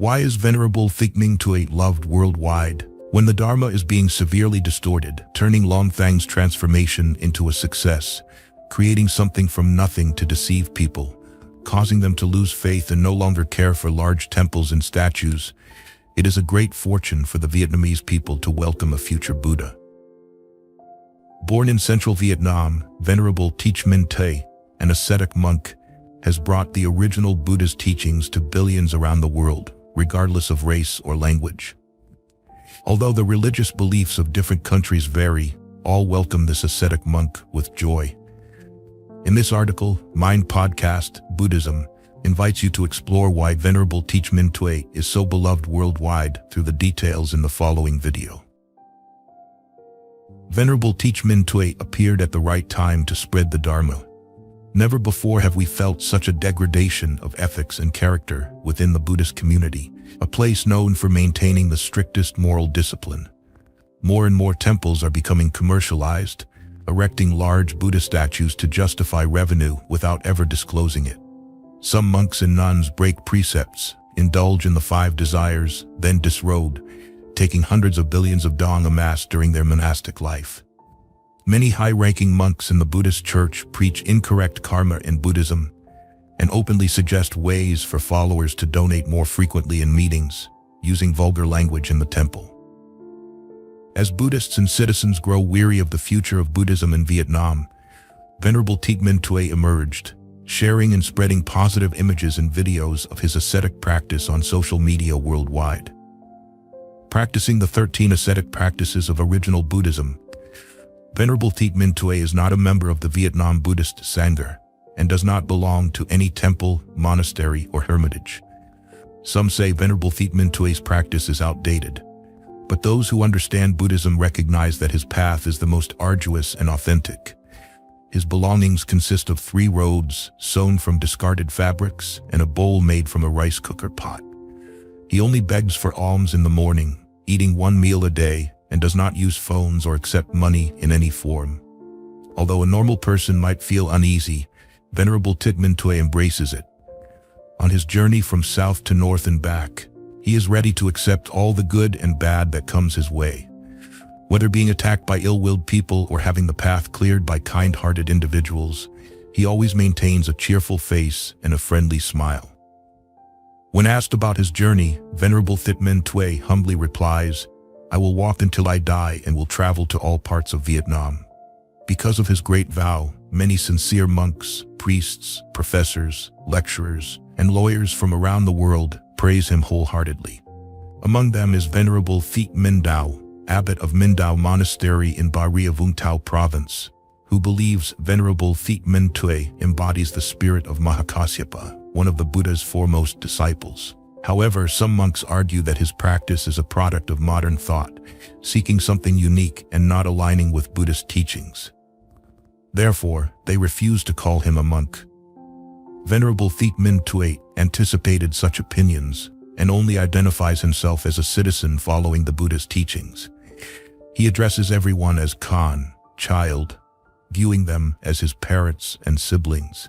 Why is Venerable Thich Minh Tue loved worldwide? When the Dharma is being severely distorted, turning Longthang's transformation into a success, creating something from nothing to deceive people, causing them to lose faith and no longer care for large temples and statues, it is a great fortune for the Vietnamese people to welcome a future Buddha. Born in central Vietnam, Venerable Thich Minh Tue, an ascetic monk, has brought the original Buddhist teachings to billions around the world, regardless of race or language. Although the religious beliefs of different countries vary, all welcome this ascetic monk with joy. In this article, Mind Podcast Buddhism invites you to explore why Venerable Thich Minh Tue is so beloved worldwide through the details in the following video. Venerable Thich Minh Tue appeared at the right time to spread the Dharma. Never before have we felt such a degradation of ethics and character within the Buddhist community, a place known for maintaining the strictest moral discipline. More and more temples are becoming commercialized, erecting large Buddha statues to justify revenue without ever disclosing it. Some monks and nuns break precepts, indulge in the 5 desires, then disrobe, taking hundreds of billions of dong amassed during their monastic life. Many high-ranking monks in the Buddhist church preach incorrect karma in Buddhism and openly suggest ways for followers to donate more frequently in meetings, using vulgar language in the temple. As Buddhists and citizens grow weary of the future of Buddhism in Vietnam, Venerable Thich Minh Tue emerged, sharing and spreading positive images and videos of his ascetic practice on social media worldwide. Practicing the 13 ascetic practices of original Buddhism, Venerable Thich Minh Tue is not a member of the Vietnam Buddhist Sangha and does not belong to any temple, monastery, or hermitage. Some say Venerable Thich Minh Tue's practice is outdated, but those who understand Buddhism recognize that his path is the most arduous and authentic. His belongings consist of 3 robes sewn from discarded fabrics and a bowl made from a rice cooker pot. He only begs for alms in the morning, eating 1 meal a day, and does not use phones or accept money in any form. Although a normal person might feel uneasy, Venerable Thich Minh Tue embraces it. On his journey from south to north and back, he is ready to accept all the good and bad that comes his way. Whether being attacked by ill-willed people or having the path cleared by kind-hearted individuals, he always maintains a cheerful face and a friendly smile. When asked about his journey, Venerable Thich Minh Tue humbly replies, "I will walk until I die and will travel to all parts of Vietnam." Because of his great vow, many sincere monks, priests, professors, lecturers, and lawyers from around the world praise him wholeheartedly. Among them is Venerable Thich Minh Tue, abbot of Minh Tue Monastery in Bà Rịa Vũng Tàu province, who believes Venerable Thich Minh Tue embodies the spirit of Mahakasyapa, one of the Buddha's foremost disciples. However, some monks argue that his practice is a product of modern thought, seeking something unique and not aligning with Buddhist teachings. Therefore, they refuse to call him a monk. Venerable Thich Minh Tue anticipated such opinions and only identifies himself as a citizen following the Buddhist teachings. He addresses everyone as Khan, child, viewing them as his parents and siblings.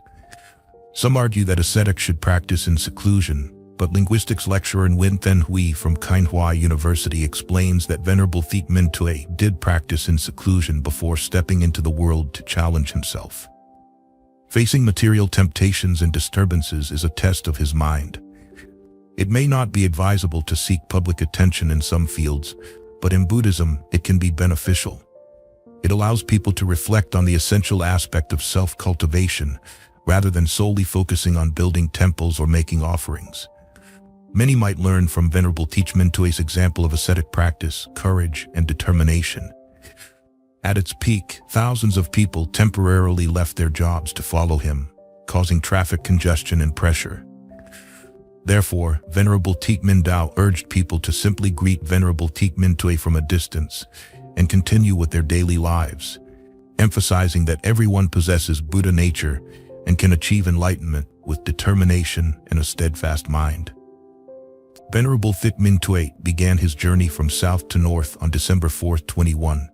Some argue that ascetics should practice in seclusion, but linguistics lecturer Nguyen Thanh Huy from Kinh Hoa University explains that Venerable Thich Minh Tue did practice in seclusion before stepping into the world to challenge himself. Facing material temptations and disturbances is a test of his mind. It may not be advisable to seek public attention in some fields, but in Buddhism, it can be beneficial. It allows people to reflect on the essential aspect of self-cultivation, rather than solely focusing on building temples or making offerings. Many might learn from Venerable Thich Minh Tue's example of ascetic practice, courage, and determination. At its peak, thousands of people temporarily left their jobs to follow him, causing traffic congestion and pressure. Therefore, Venerable Thich Minh Tue urged people to simply greet Venerable Thich Minh Tue from a distance and continue with their daily lives, emphasizing that everyone possesses Buddha nature and can achieve enlightenment with determination and a steadfast mind. Venerable Thich Minh Tue began his journey from south to north on December 4, 21.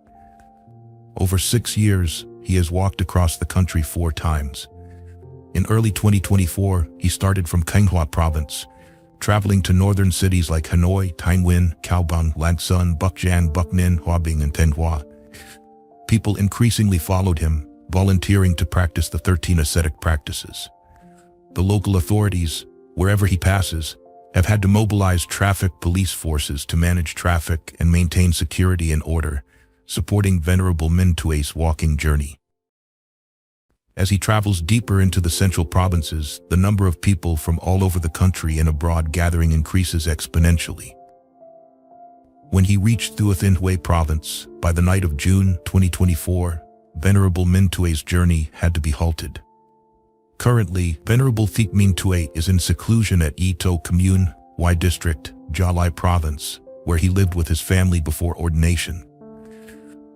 Over 6 years, he has walked across the country 4 times. In early 2024, he started from Kinh Hoa province, traveling to northern cities like Hanoi, Thanh Nguyen, Cao Bang, Lan Son, Buk Giang, Buk Ninh, Hoa Binh, and Thanh Hoa. People increasingly followed him, volunteering to practice the 13 ascetic practices. The local authorities, wherever he passes, have had to mobilize traffic police forces to manage traffic and maintain security and order, supporting Venerable Minh Tue's walking journey. As he travels deeper into the central provinces, the number of people from all over the country and abroad gathering increases exponentially. When he reached Thua Thanh Huế province, by the night of June 2024, Venerable Minh Tue's journey had to be halted. Currently, Venerable Thich Minh Tue is in seclusion at Y To Commune, Y District, Gia Lai Province, where he lived with his family before ordination.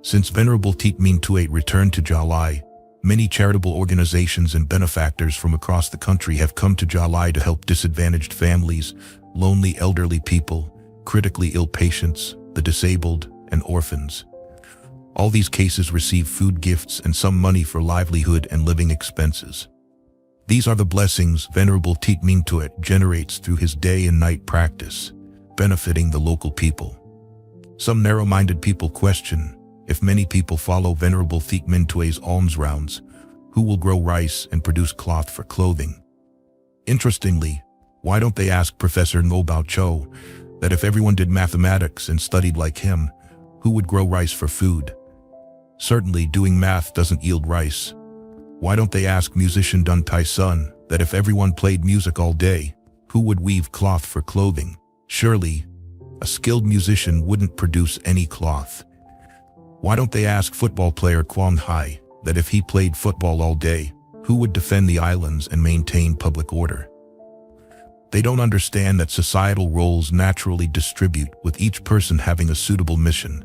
Since Venerable Thich Minh Tue returned to Gia Lai, many charitable organizations and benefactors from across the country have come to Gia Lai to help disadvantaged families, lonely elderly people, critically ill patients, the disabled, and orphans. All these cases receive food gifts and some money for livelihood and living expenses. These are the blessings Venerable Thich Minh Tue generates through his day and night practice, benefiting the local people. Some narrow-minded people question, if many people follow Venerable Thich Minh Tue's alms rounds, who will grow rice and produce cloth for clothing? Interestingly, why don't they ask Professor Ngo Bao Cho that if everyone did mathematics and studied like him, who would grow rice for food? Certainly doing math doesn't yield rice. Why don't they ask musician Dun Tai Sun that if everyone played music all day, who would weave cloth for clothing? Surely, a skilled musician wouldn't produce any cloth. Why don't they ask football player Quang Hai that if he played football all day, who would defend the islands and maintain public order? They don't understand that societal roles naturally distribute, with each person having a suitable mission.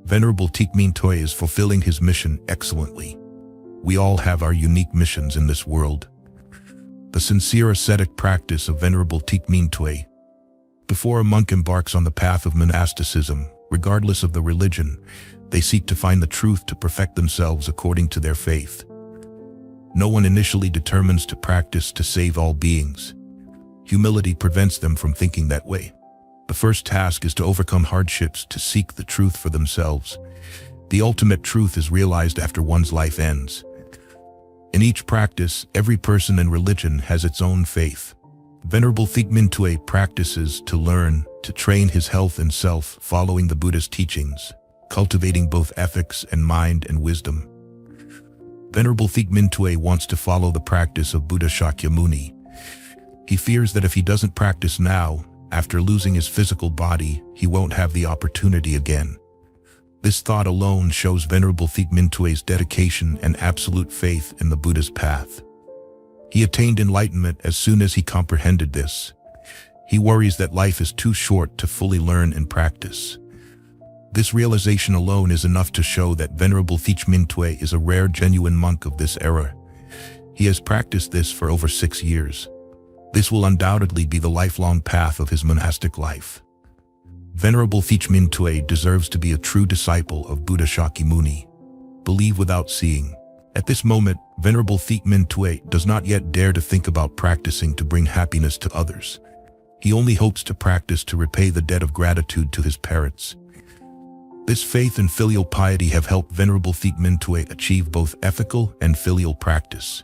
Venerable Thich Minh Tue is fulfilling his mission excellently. We all have our unique missions in this world. The sincere ascetic practice of Venerable Thich Minh Tue. Before a monk embarks on the path of monasticism, regardless of the religion, they seek to find the truth to perfect themselves according to their faith. No one initially determines to practice to save all beings. Humility prevents them from thinking that way. The first task is to overcome hardships to seek the truth for themselves. The ultimate truth is realized after one's life ends. In each practice, every person and religion has its own faith. Venerable Thich Minh Tue practices to learn, to train his health and self, following the Buddhist teachings, cultivating both ethics and mind and wisdom. Venerable Thich Minh Tue wants to follow the practice of Buddha Shakyamuni. He fears that if he doesn't practice now, after losing his physical body, he won't have the opportunity again. This thought alone shows Venerable Thich Minh Tue's dedication and absolute faith in the Buddha's path. He attained enlightenment as soon as he comprehended this. He worries that life is too short to fully learn and practice. This realization alone is enough to show that Venerable Thich Minh Tue is a rare, genuine monk of this era. He has practiced this for over 6 years. This will undoubtedly be the lifelong path of his monastic life. Venerable Thich Minh Tue deserves to be a true disciple of Buddha Shakyamuni. Believe without seeing. At this moment, Venerable Thich Minh Tue does not yet dare to think about practicing to bring happiness to others. He only hopes to practice to repay the debt of gratitude to his parents. This faith and filial piety have helped Venerable Thich Minh Tue achieve both ethical and filial practice.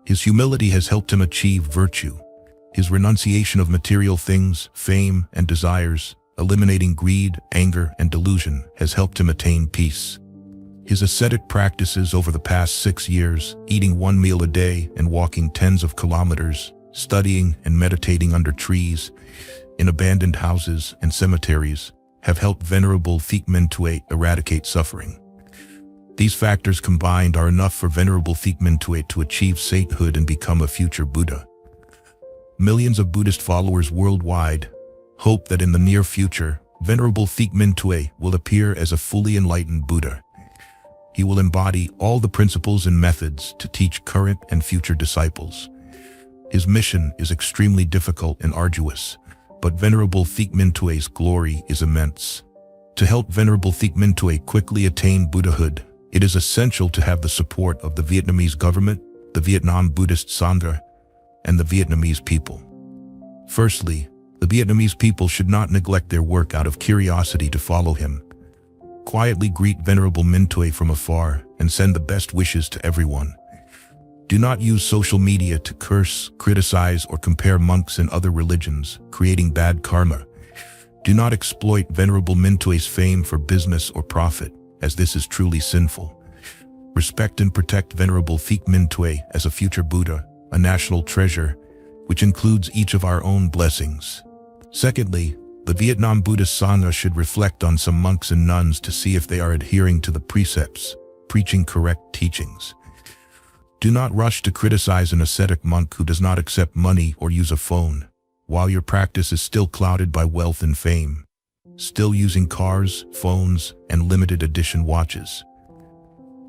His humility has helped him achieve virtue. His renunciation of material things, fame, and desires, eliminating greed, anger, and delusion, has helped him attain peace. His ascetic practices over the past 6 years, eating 1 meal a day and walking tens of kilometers, studying and meditating under trees, in abandoned houses and cemeteries, have helped Venerable Thich Minh Tue eradicate suffering. These factors combined are enough for Venerable Thich Minh Tue to achieve sainthood and become a future Buddha. Millions of Buddhist followers worldwide hope that in the near future, Venerable Thich Minh Tue will appear as a fully enlightened Buddha. He will embody all the principles and methods to teach current and future disciples. His mission is extremely difficult and arduous, but Venerable Thich Minh Tue's glory is immense. To help Venerable Thich Minh Tue quickly attain Buddhahood, it is essential to have the support of the Vietnamese government, the Vietnam Buddhist Sangha, and the Vietnamese people. Firstly, the Vietnamese people should not neglect their work out of curiosity to follow him. Quietly greet Venerable Minh Tue from afar and send the best wishes to everyone. Do not use social media to curse, criticize, or compare monks and other religions, creating bad karma. Do not exploit Venerable Minh Tue's fame for business or profit, as this is truly sinful. Respect and protect Venerable Thich Minh Tue as a future Buddha, a national treasure, which includes each of our own blessings. Secondly, the Vietnam Buddhist Sangha should reflect on some monks and nuns to see if they are adhering to the precepts, preaching correct teachings. Do not rush to criticize an ascetic monk who does not accept money or use a phone, while your practice is still clouded by wealth and fame, still using cars, phones, and limited edition watches.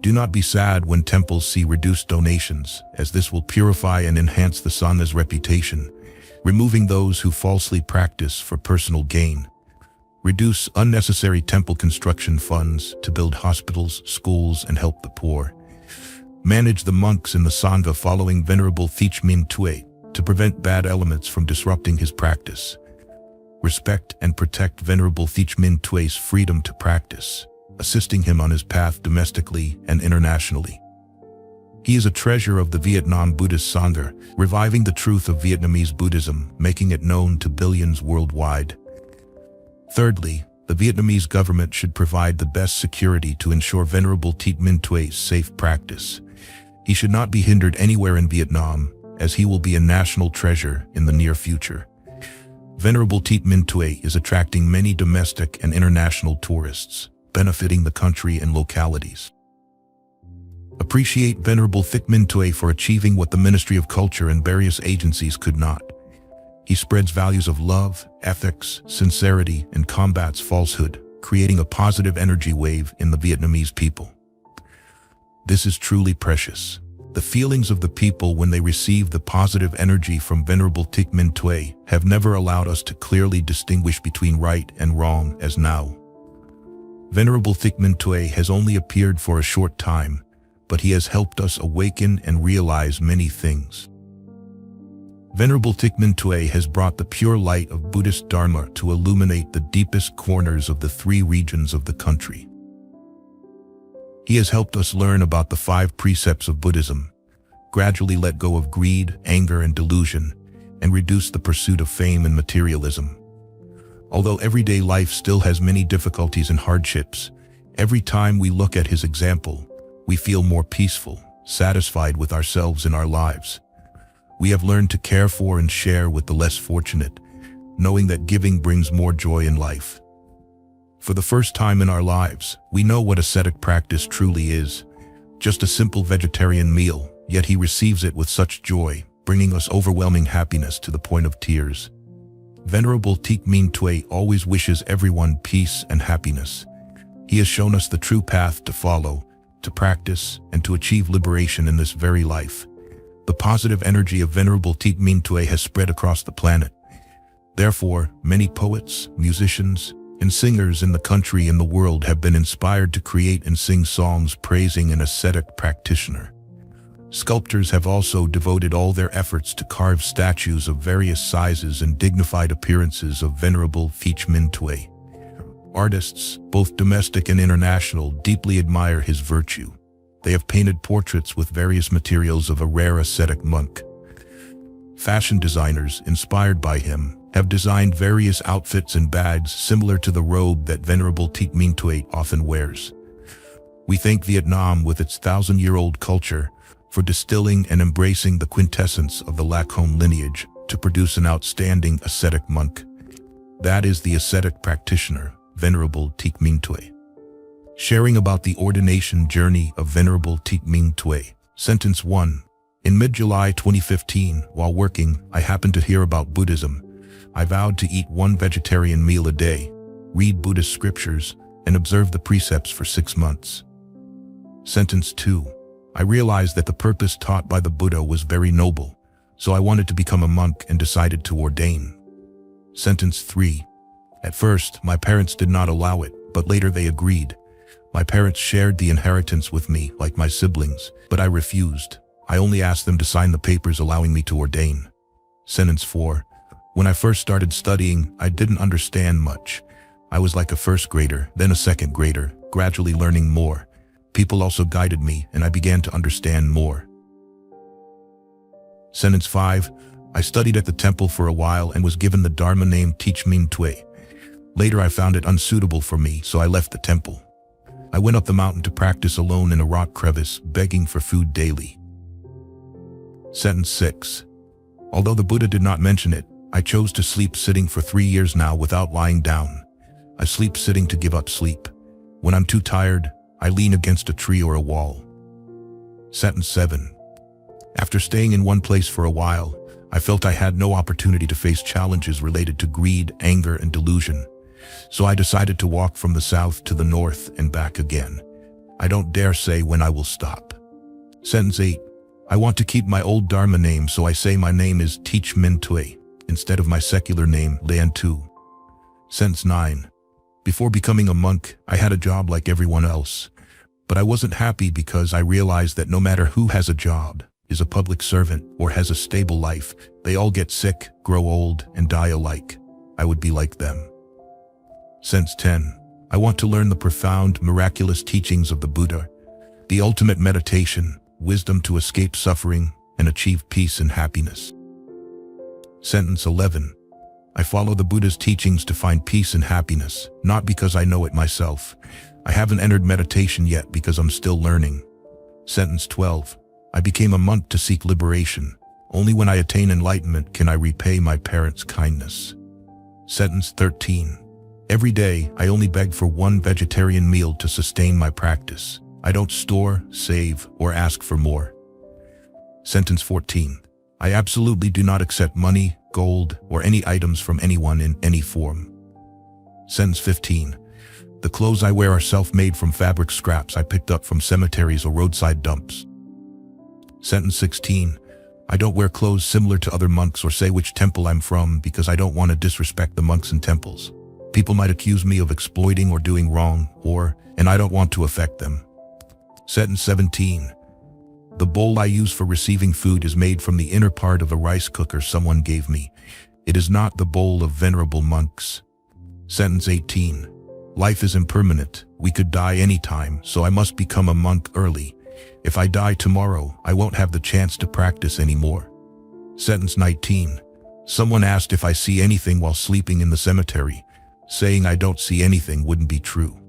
Do not be sad when temples see reduced donations, as this will purify and enhance the Sangha's reputation, removing those who falsely practice for personal gain. Reduce unnecessary temple construction funds to build hospitals, schools, and help the poor. Manage the monks in the Sangha following Venerable Thich Minh Tue to prevent bad elements from disrupting his practice. Respect and protect Venerable Thich Minh Tue's freedom to practice, assisting him on his path domestically and internationally. He is a treasure of the Vietnam Buddhist Sangha, reviving the truth of Vietnamese Buddhism, making it known to billions worldwide. Thirdly, the Vietnamese government should provide the best security to ensure Venerable Thich Minh Tue's safe practice. He should not be hindered anywhere in Vietnam, as he will be a national treasure in the near future. Venerable Thich Minh Tue is attracting many domestic and international tourists, benefiting the country and localities. Appreciate Venerable Thich Minh Tue for achieving what the Ministry of Culture and various agencies could not. He spreads values of love, ethics, sincerity, and combats falsehood, creating a positive energy wave in the Vietnamese people. This is truly precious. The feelings of the people when they receive the positive energy from Venerable Thich Minh Tue have never allowed us to clearly distinguish between right and wrong as now. Venerable Thich Minh Tue has only appeared for a short time, but he has helped us awaken and realize many things. Venerable Thich Minh Tue has brought the pure light of Buddhist Dharma to illuminate the deepest corners of the 3 regions of the country. He has helped us learn about the 5 precepts of Buddhism, gradually let go of greed, anger, and delusion, and reduce the pursuit of fame and materialism. Although everyday life still has many difficulties and hardships, every time we look at his example, we feel more peaceful, satisfied with ourselves and our lives. We have learned to care for and share with the less fortunate, knowing that giving brings more joy in life. For the first time in our lives, we know what ascetic practice truly is. Just a simple vegetarian meal, yet he receives it with such joy, bringing us overwhelming happiness to the point of tears. Venerable Thich Minh Tue always wishes everyone peace and happiness. He has shown us the true path to follow, to practice, and to achieve liberation in this very life. The positive energy of Venerable Thich Minh Tue has spread across the planet. Therefore, many poets, musicians, and singers in the country and the world have been inspired to create and sing songs praising an ascetic practitioner. Sculptors have also devoted all their efforts to carve statues of various sizes and dignified appearances of Venerable Thich Minh Tue. Artists, both domestic and international, deeply admire his virtue. They have painted portraits with various materials of a rare ascetic monk. Fashion designers, inspired by him, have designed various outfits and bags similar to the robe that Venerable Thich Minh Tue often wears. We thank Vietnam with its 1,000-year-old culture for distilling and embracing the quintessence of the Lacombe lineage to produce an outstanding ascetic monk. That is the ascetic practitioner, Venerable Thich Minh Tue. Sharing about the ordination journey of Venerable Thich Minh Tue. Sentence 1. In mid-July 2015, while working, I happened to hear about Buddhism. I vowed to eat 1 vegetarian meal a day, read Buddhist scriptures, and observe the precepts for 6 months. Sentence 2. I realized that the purpose taught by the Buddha was very noble, so I wanted to become a monk and decided to ordain. Sentence 3. At first, my parents did not allow it, but later they agreed. My parents shared the inheritance with me, like my siblings, but I refused. I only asked them to sign the papers allowing me to ordain. Sentence 4. When I first started studying, I didn't understand much. I was like a first grader, then a second grader, gradually learning more. People also guided me, and I began to understand more. Sentence 5. I studied at the temple for a while and was given the Dharma name Thich Minh Tue. Later I found it unsuitable for me, so I left the temple. I went up the mountain to practice alone in a rock crevice, begging for food daily. Sentence 6. Although the Buddha did not mention it, I chose to sleep sitting for 3 years now without lying down. I sleep sitting to give up sleep. When I'm too tired, I lean against a tree or a wall. Sentence 7. After staying in one place for a while, I felt I had no opportunity to face challenges related to greed, anger, and delusion. So I decided to walk from the south to the north and back again. I don't dare say when I will stop. Sentence 8. I want to keep my old Dharma name, so I say my name is Thich Minh Tue, instead of my secular name, Lian Tu. Sentence 9. Before becoming a monk, I had a job like everyone else. But I wasn't happy because I realized that no matter who has a job, is a public servant, or has a stable life, they all get sick, grow old, and die alike. I would be like them. Sentence 10. I want to learn the profound, miraculous teachings of the Buddha, the ultimate meditation, wisdom to escape suffering and achieve peace and happiness. Sentence 11. I follow the Buddha's teachings to find peace and happiness, not because I know it myself. I haven't entered meditation yet because I'm still learning. Sentence 12. I became a monk to seek liberation. Only when I attain enlightenment can I repay my parents' kindness. Sentence 13. Every day, I only beg for one vegetarian meal to sustain my practice. I don't store, save, or ask for more. Sentence 14. I absolutely do not accept money, gold, or any items from anyone in any form. Sentence 15. The clothes I wear are self-made from fabric scraps I picked up from cemeteries or roadside dumps. Sentence 16. I don't wear clothes similar to other monks or say which temple I'm from because I don't want to disrespect the monks and temples. People might accuse me of exploiting or doing wrong, and I don't want to affect them. Sentence 17. The bowl I use for receiving food is made from the inner part of a rice cooker someone gave me. It is not the bowl of venerable monks. Sentence 18. Life is impermanent. We could die anytime, so I must become a monk early. If I die tomorrow, I won't have the chance to practice anymore. Sentence 19. Someone asked if I see anything while sleeping in the cemetery. Saying I don't see anything wouldn't be true.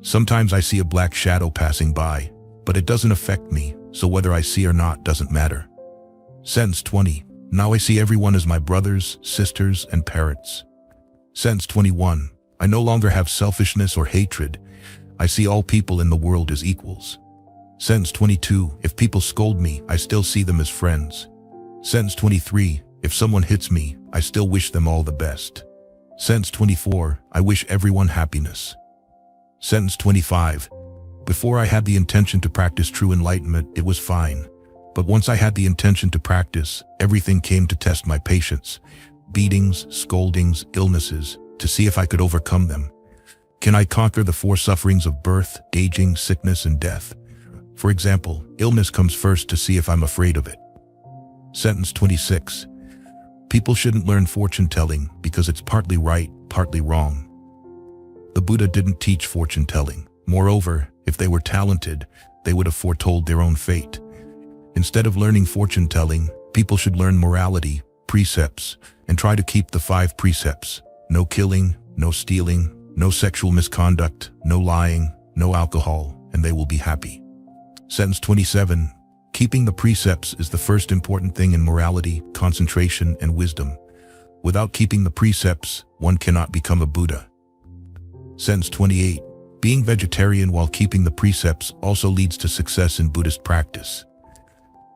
Sometimes I see a black shadow passing by, but it doesn't affect me, so whether I see or not doesn't matter. Sentence 20. Now I see everyone as my brothers, sisters, and parents. Sentence 21. I no longer have selfishness or hatred. I see all people in the world as equals. Sentence 22. If people scold me, I still see them as friends. Sentence 23. If someone hits me, I still wish them all the best. Sentence 24. I wish everyone happiness. Sentence 25. Before I had the intention to practice true enlightenment, it was fine. But once I had the intention to practice, everything came to test my patience. Beatings, scoldings, illnesses, to see if I could overcome them. Can I conquer the 4 sufferings of birth, aging, sickness, and death? For example, illness comes first to see if I'm afraid of it. Sentence 26. People shouldn't learn fortune-telling because it's partly right, partly wrong. The Buddha didn't teach fortune-telling. Moreover, if they were talented, they would have foretold their own fate. Instead of learning fortune-telling, people should learn morality, precepts, and try to keep the 5 precepts. No killing, no stealing, no sexual misconduct, no lying, no alcohol, and they will be happy. Sentence 27. Keeping the precepts is the first important thing in morality, concentration, and wisdom. Without keeping the precepts, one cannot become a Buddha. Sentence 28. Being vegetarian while keeping the precepts also leads to success in Buddhist practice.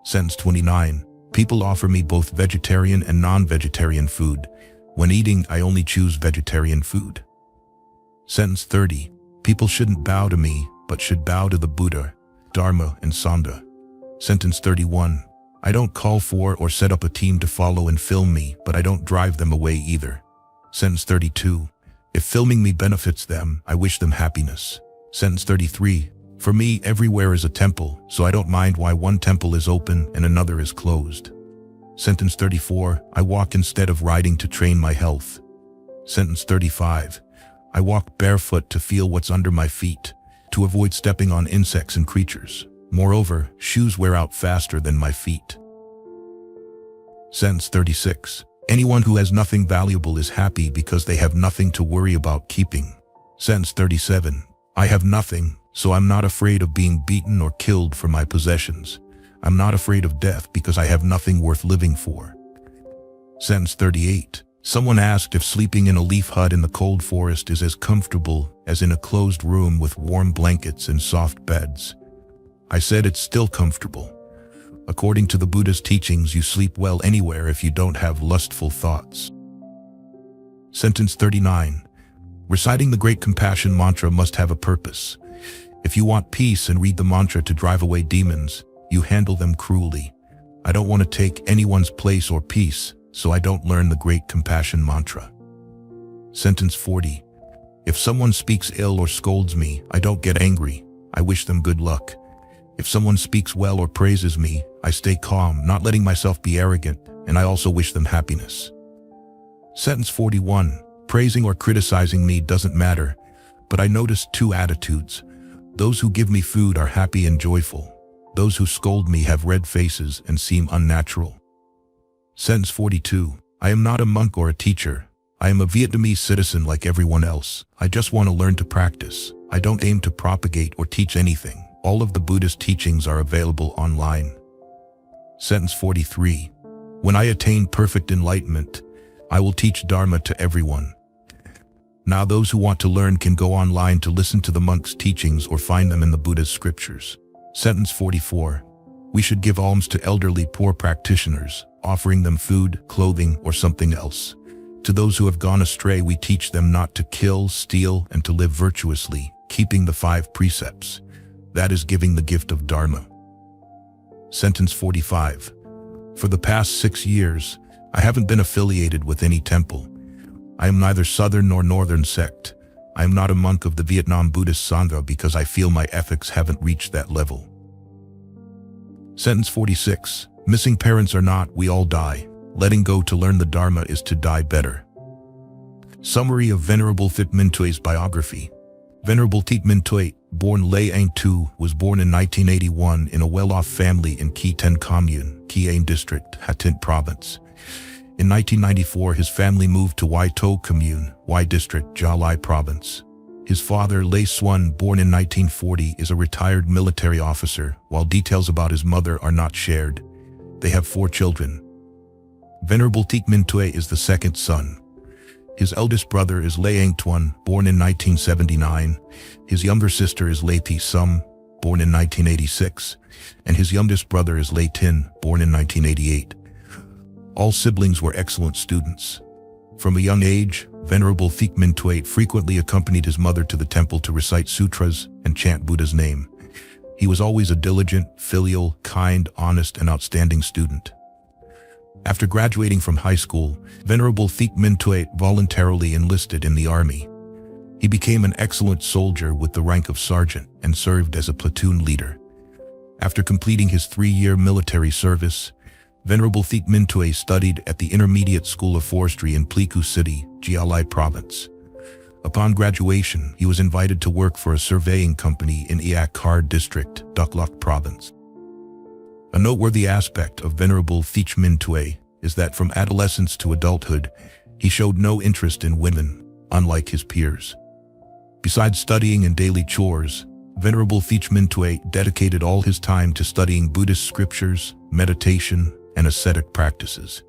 Sentence 29. People offer me both vegetarian and non-vegetarian food. When eating, I only choose vegetarian food. Sentence 30. People shouldn't bow to me, but should bow to the Buddha, Dharma, and Sangha. Sentence 31. I don't call for or set up a team to follow and film me, but I don't drive them away either. Sentence 32. If filming me benefits them, I wish them happiness. Sentence 33. For me, everywhere is a temple, so I don't mind why one temple is open and another is closed. Sentence 34, I walk instead of riding to train my health. Sentence 35, I walk barefoot to feel what's under my feet, to avoid stepping on insects and creatures. Moreover, shoes wear out faster than my feet. Sentence 36, anyone who has nothing valuable is happy because they have nothing to worry about keeping. Sentence 37, I have nothing, so I'm not afraid of being beaten or killed for my possessions. I'm not afraid of death because I have nothing worth living for. Sentence 38, someone asked if sleeping in a leaf hut in the cold forest is as comfortable as in a closed room with warm blankets and soft beds. I said it's still comfortable. According to the Buddhist teachings, you sleep well anywhere if you don't have lustful thoughts. Sentence 39, reciting the Great Compassion Mantra must have a purpose. If you want peace and read the mantra to drive away demons, you handle them cruelly. I don't want to take anyone's place or peace, so I don't learn the Great Compassion Mantra. Sentence 40. If someone speaks ill or scolds me, I don't get angry. I wish them good luck. If someone speaks well or praises me, I stay calm, not letting myself be arrogant, and I also wish them happiness. Sentence 41. Praising or criticizing me doesn't matter, but I notice two attitudes. Those who give me food are happy and joyful. Those who scold me have red faces and seem unnatural. Sentence 42. I am not a monk or a teacher. I am a Vietnamese citizen like everyone else. I just want to learn to practice. I don't aim to propagate or teach anything. All of the Buddhist teachings are available online. Sentence 43. When I attain perfect enlightenment, I will teach Dharma to everyone. Now those who want to learn can go online to listen to the monks' teachings or find them in the Buddha's scriptures. Sentence 44. We should give alms to elderly poor practitioners, offering them food, clothing, or something else. To those who have gone astray, we teach them not to kill, steal, and to live virtuously, keeping the 5 precepts. That is giving the gift of Dharma. Sentence 45. For the past 6 years, I haven't been affiliated with any temple. I am neither southern nor northern sect. I am not a monk of the Vietnam Buddhist Sangha because I feel my ethics haven't reached that level. Sentence 46. Missing parents or not, we all die. Letting go to learn the Dharma is to die better. Summary of Venerable Thich Minh Tue's biography. Venerable Thich Minh Tue, born Lê Anh Tu, was born in 1981 in a well-off family in Qui Thanh Commune, Qui Anh District, Hà Tĩnh Province. In 1994, his family moved to Huy Tô Commune, Huy District, Gia Lai Province. His father, Lê Xuân, born in 1940, is a retired military officer, while details about his mother are not shared. They have 4 children. Venerable Thich Minh Tue is the second son. His eldest brother is Lê Anh Tuan, born in 1979. His younger sister is Lê Thị Sum, born in 1986. And his youngest brother is Lê Tin, born in 1988. All siblings were excellent students. From a young age, Venerable Thich Minh Tue frequently accompanied his mother to the temple to recite sutras and chant Buddha's name. He was always a diligent, filial, kind, honest, and outstanding student. After graduating from high school, Venerable Thich Minh Tue voluntarily enlisted in the army. He became an excellent soldier with the rank of sergeant and served as a platoon leader. After completing his 3-year military service, Venerable Thich Minh Tue studied at the Intermediate School of Forestry in Pleiku City, Gia Lai Province. Upon graduation, he was invited to work for a surveying company in Iak Khar District, Dak Lak Province. A noteworthy aspect of Venerable Thich Minh Tue is that from adolescence to adulthood, he showed no interest in women, unlike his peers. Besides studying and daily chores, Venerable Thich Minh Tue dedicated all his time to studying Buddhist scriptures, meditation, and ascetic practices.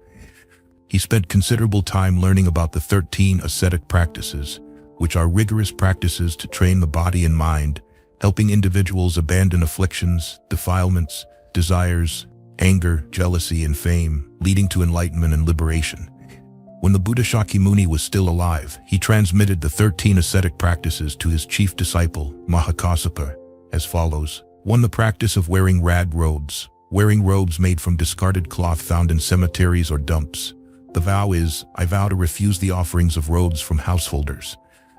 He spent considerable time learning about the 13 ascetic practices, which are rigorous practices to train the body and mind, helping individuals abandon afflictions, defilements, desires, anger, jealousy, and fame, leading to enlightenment and liberation. When the Buddha Shakyamuni was still alive, he transmitted the 13 ascetic practices to his chief disciple, Mahakassapa, as follows. 1. The practice of wearing rag robes. Wearing robes made from discarded cloth found in cemeteries or dumps. The vow is, I vow to refuse the offerings of robes from householders.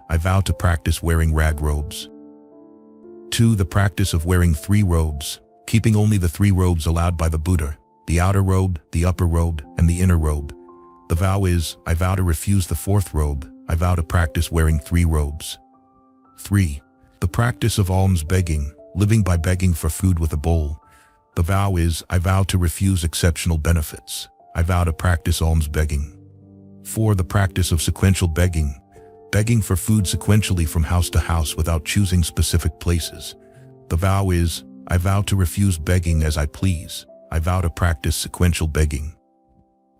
I vow to practice wearing rag robes. 2. The practice of wearing 3 robes, keeping only the 3 robes allowed by the Buddha, the outer robe, the upper robe, and the inner robe. The vow is, I vow to refuse the fourth robe. I vow to practice wearing 3 robes. 3. The practice of alms begging, living by begging for food with a bowl. The vow is, I vow to refuse exceptional benefits. I vow to practice alms begging. 4. The practice of sequential begging, begging for food sequentially from house to house without choosing specific places. The vow is, I vow to refuse begging as I please. I vow to practice sequential begging.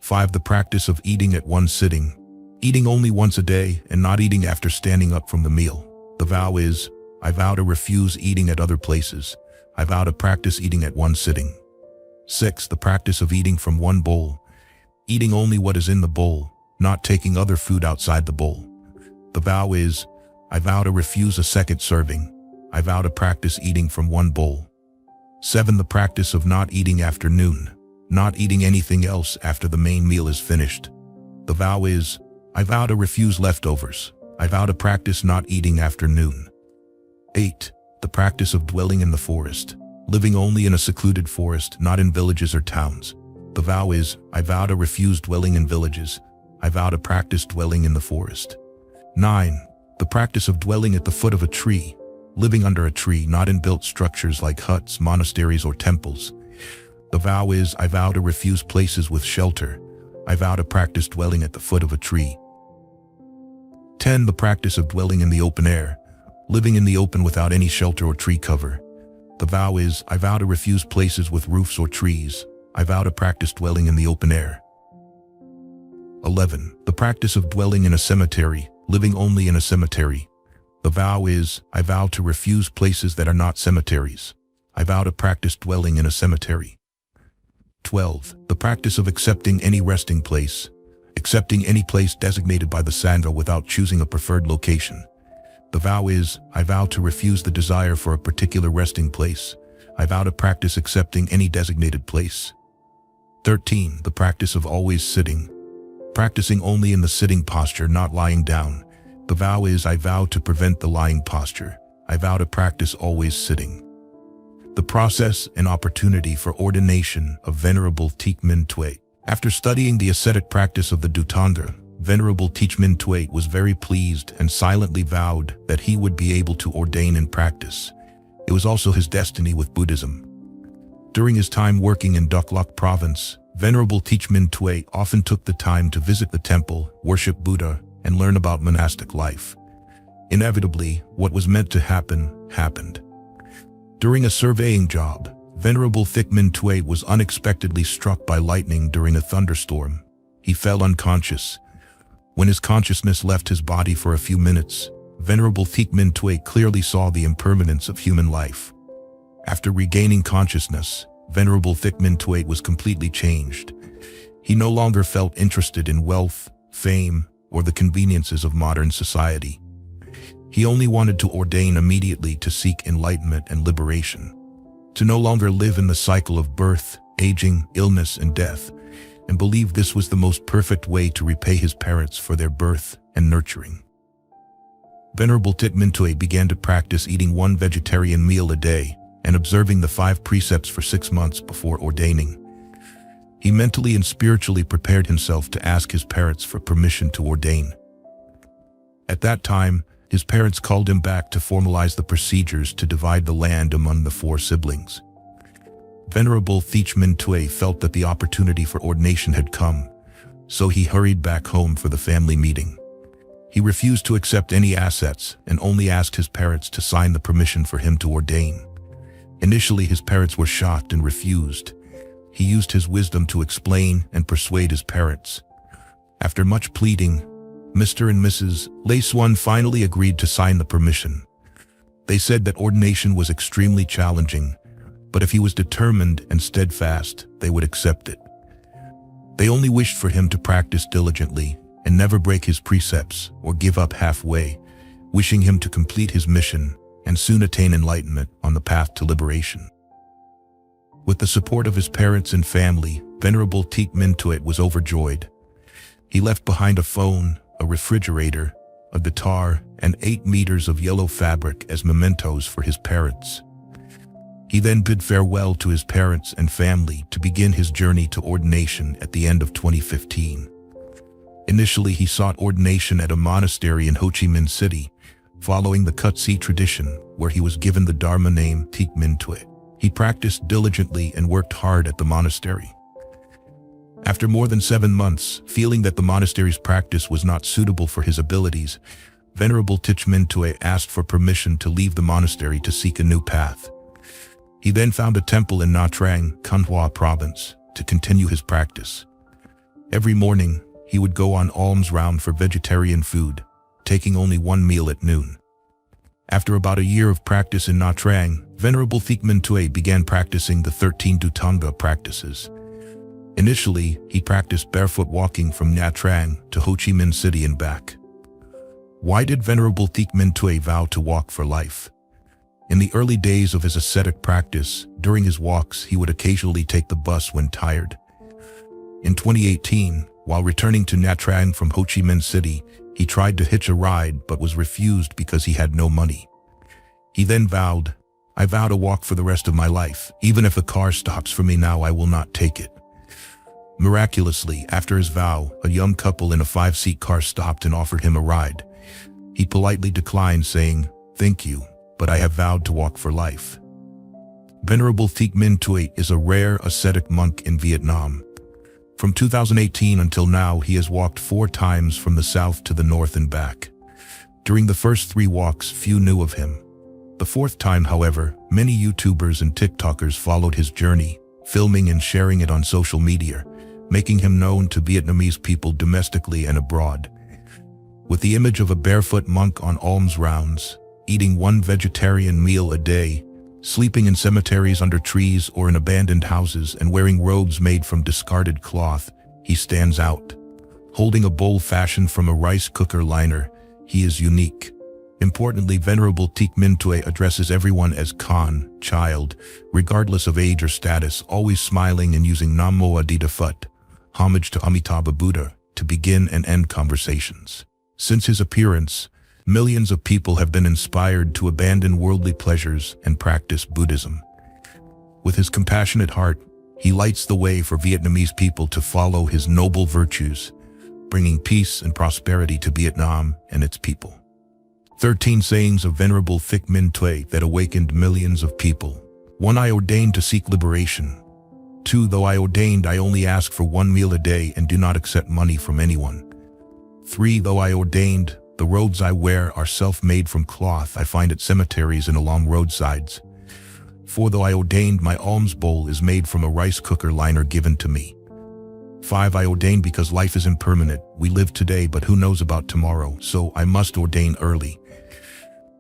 5. The practice of eating at one sitting, eating only once a day and not eating after standing up from the meal. The vow is, I vow to refuse eating at other places. I vow to practice eating at one sitting. 6. The practice of eating from one bowl, eating only what is in the bowl, not taking other food outside the bowl. The vow is, I vow to refuse a second serving. I vow to practice eating from one bowl. 7. The practice of not eating after noon, not eating anything else after the main meal is finished. The vow is, I vow to refuse leftovers. I vow to practice not eating after noon. 8. The practice of dwelling in the forest, living only in a secluded forest, not in villages or towns. The vow is, I vow to refuse dwelling in villages. I vow to practice dwelling in the forest. 9. The practice of dwelling at the foot of a tree, living under a tree, not in built structures like huts, monasteries, or temples. The vow is, I vow to refuse places with shelter. I vow to practice dwelling at the foot of a tree. 10. The practice of dwelling in the open air, living in the open without any shelter or tree cover. The vow is, I vow to refuse places with roofs or trees. I vow to practice dwelling in the open air. 11. The practice of dwelling in a cemetery, living only in a cemetery. The vow is, I vow to refuse places that are not cemeteries. I vow to practice dwelling in a cemetery. 12. The practice of accepting any resting place, accepting any place designated by the Sangha without choosing a preferred location. The vow is, I vow to refuse the desire for a particular resting place. I vow to practice accepting any designated place. 13. The practice of always sitting, practicing only in the sitting posture, not lying down. The vow is, I vow to prevent the lying posture. I vow to practice always sitting. The process and opportunity for ordination of Venerable Thich Minh Tue. After studying the ascetic practice of the Dhutanga, Venerable Thich Minh Tue was very pleased and silently vowed that he would be able to ordain and practice. It was also his destiny with Buddhism. During his time working in Duk Lok province, Venerable Thich Minh Tue often took the time to visit the temple, worship Buddha, and learn about monastic life. Inevitably, what was meant to happen, happened. During a surveying job, Venerable Thich Minh Tue was unexpectedly struck by lightning during a thunderstorm. He fell unconscious. When his consciousness left his body for a few minutes, Venerable Thich Minh Tue clearly saw the impermanence of human life. After regaining consciousness, Venerable Thich Minh Tue was completely changed. He no longer felt interested in wealth, fame, or the conveniences of modern society. He only wanted to ordain immediately to seek enlightenment and liberation, to no longer live in the cycle of birth, aging, illness, and death, and believed this was the most perfect way to repay his parents for their birth and nurturing. Venerable Thich Minh Tue began to practice eating one vegetarian meal a day and observing the 5 precepts for 6 months before ordaining. He mentally and spiritually prepared himself to ask his parents for permission to ordain. At that time, his parents called him back to formalize the procedures to divide the land among the 4 siblings. Venerable Thich Minh Tue felt that the opportunity for ordination had come, so he hurried back home for the family meeting. He refused to accept any assets and only asked his parents to sign the permission for him to ordain. Initially, his parents were shocked and refused. He used his wisdom to explain and persuade his parents. After much pleading, Mr. and Mrs. Lei Xuan finally agreed to sign the permission. They said that ordination was extremely challenging, but if he was determined and steadfast, they would accept it. They only wished for him to practice diligently and never break his precepts or give up halfway, wishing him to complete his mission and soon attain enlightenment on the path to liberation. With the support of his parents and family, Venerable Thich Minh Tue was overjoyed. He left behind a phone, a refrigerator, a guitar, and 8 meters of yellow fabric as mementos for his parents. He then bid farewell to his parents and family to begin his journey to ordination at the end of 2015. Initially, he sought ordination at a monastery in Ho Chi Minh City, following the Kutsi tradition, where he was given the Dharma name Thich Minh Tue. He practiced diligently and worked hard at the monastery. After more than 7 months, feeling that the monastery's practice was not suitable for his abilities, Venerable Thich Minh Tue asked for permission to leave the monastery to seek a new path. He then found a temple in Nha Trang, Can Hoa province, to continue his practice. Every morning, he would go on alms round for vegetarian food, taking only one meal at noon. After about a year of practice in Nha Trang, Venerable Thich Minh Tue began practicing the 13 Dhutanga practices. Initially, he practiced barefoot walking from Nha Trang to Ho Chi Minh City and back. Why did Venerable Thich Minh Tue vow to walk for life? In the early days of his ascetic practice, during his walks, he would occasionally take the bus when tired. In 2018, while returning to Nha Trang from Ho Chi Minh City, he tried to hitch a ride but was refused because he had no money. He then vowed, "I vow to walk for the rest of my life. Even if a car stops for me now, I will not take it." Miraculously, after his vow, a young couple in a 5-seat car stopped and offered him a ride. He politely declined, saying, "Thank you, but I have vowed to walk for life." Venerable Thich Minh Tue is a rare ascetic monk in Vietnam. From 2018 until now, he has walked 4 times from the south to the north and back. During the first 3 walks, few knew of him. The 4th time, however, many YouTubers and TikTokers followed his journey, filming and sharing it on social media, making him known to Vietnamese people domestically and abroad. With the image of a barefoot monk on alms rounds, eating 1 vegetarian meal a day, sleeping in cemeteries under trees or in abandoned houses, and wearing robes made from discarded cloth, he stands out. Holding a bowl fashioned from a rice cooker liner, he is unique. Importantly, Venerable Thich Minh Tue addresses everyone as Khan, child, regardless of age or status, always smiling and using Namo Adita Phut, homage to Amitabha Buddha, to begin and end conversations. Since his appearance, millions of people have been inspired to abandon worldly pleasures and practice Buddhism. With his compassionate heart, he lights the way for Vietnamese people to follow his noble virtues, bringing peace and prosperity to Vietnam and its people. 13 sayings of Venerable Thich Minh Tue that awakened millions of people. 1. I ordained to seek liberation. 2. Though I ordained, I only ask for 1 meal a day and do not accept money from anyone. 3. Though I ordained, the robes I wear are self-made from cloth I find at cemeteries and along roadsides. 4. Though I ordained, my alms bowl is made from a rice cooker liner given to me. 5. I ordained because life is impermanent. We live today, but who knows about tomorrow, so I must ordain early.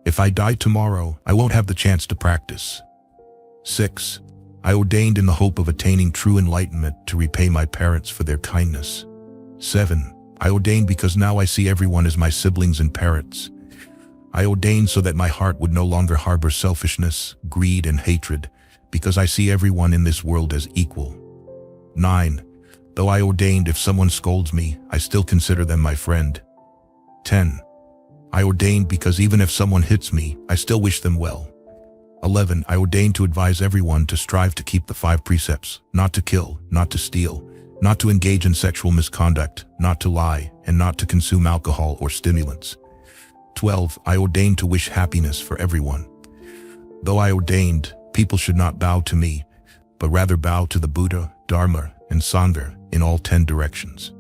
If I die tomorrow, I won't have the chance to practice. 6. I ordained in the hope of attaining true enlightenment to repay my parents for their kindness. 7. I ordained because now I see everyone as my siblings and parents. I ordained so that my heart would no longer harbor selfishness, greed, and hatred, because I see everyone in this world as equal. 9. Though I ordained, if someone scolds me, I still consider them my friend. 10. I ordained because even if someone hits me, I still wish them well. 11. I ordained to advise everyone to strive to keep the 5 precepts: not to kill, not to steal, not to engage in sexual misconduct, not to lie, and not to consume alcohol or stimulants. 12. I ordained to wish happiness for everyone. Though I ordained, people should not bow to me, but rather bow to the Buddha, Dharma, and Sangha in all 10 directions.